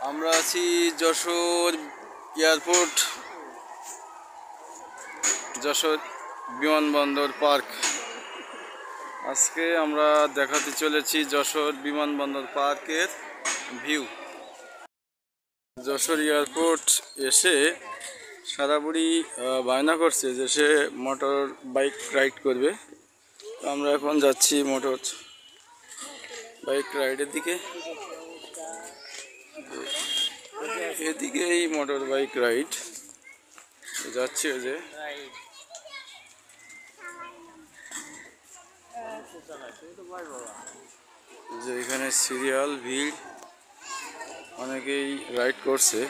আমরা আছি যশোর এয়ারপোর্ট, যশোর বিমানবন্দর পার্ক। আজকে আমরা দেখাতে চলেছি যশোর বিমানবন্দর পার্কের ভিউ। যশোর এয়ারপোর্ট এসে সারাবুড়ি বায়না করছে যে সে মোটর বাইক রাইড করবে। আমরা এখন যাচ্ছি মোটর বাইক রাইডের দিকে। এদিকে এই মোটর বাইক রাইড যাচ্ছে যে এখানে সিরিয়াল ভিড়, অনেকেই রাইড করছে।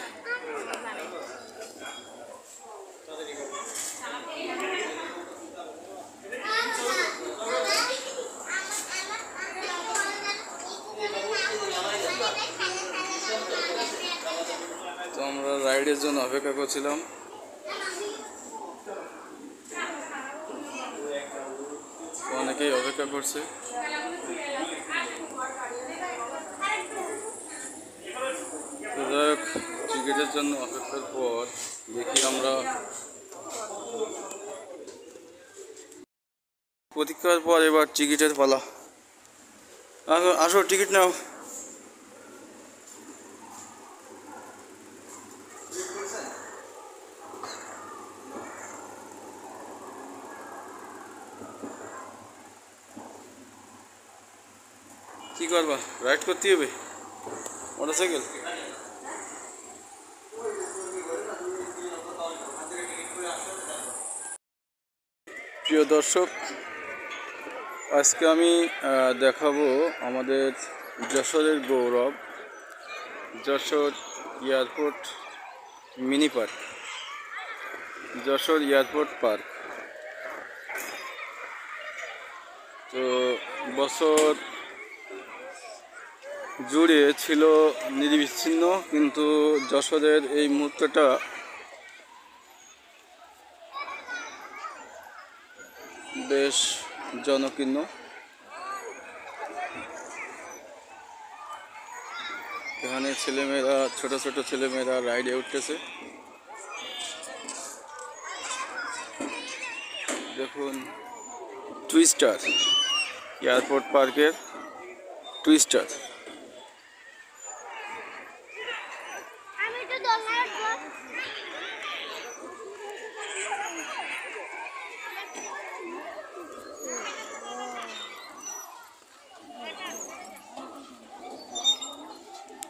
তো আমরা রাইডের জন্য অপেক্ষা করছিলাম। অনেকেই অপেক্ষা করছে। টিকিটের জন্য অপেক্ষার পর দেখি আমরা প্রতীক্ষার পর এবার টিকিটের পালা। আসো টিকিট নাও। কি করবা? রাইড করতে হবে মোটরসাইকেল। প্রিয় দর্শক, আজকে আমি দেখাবো আমাদের যশোরের গৌরব, Jessore airport mini park, Jessore airport park. তো বছর জুড়ে ছিল নিরবিচ্ছিন্ন, কিন্তু যশোরের এই মুহূর্তটা বেশ জনকীর্ণ। এখানে ছেলেমেয়েরা, ছোট ছোট ছেলেমেয়েরা রাইডে উঠতেছে। দেখুন, টুইস্টার, এয়ারপোর্ট পার্কের টুইস্টার।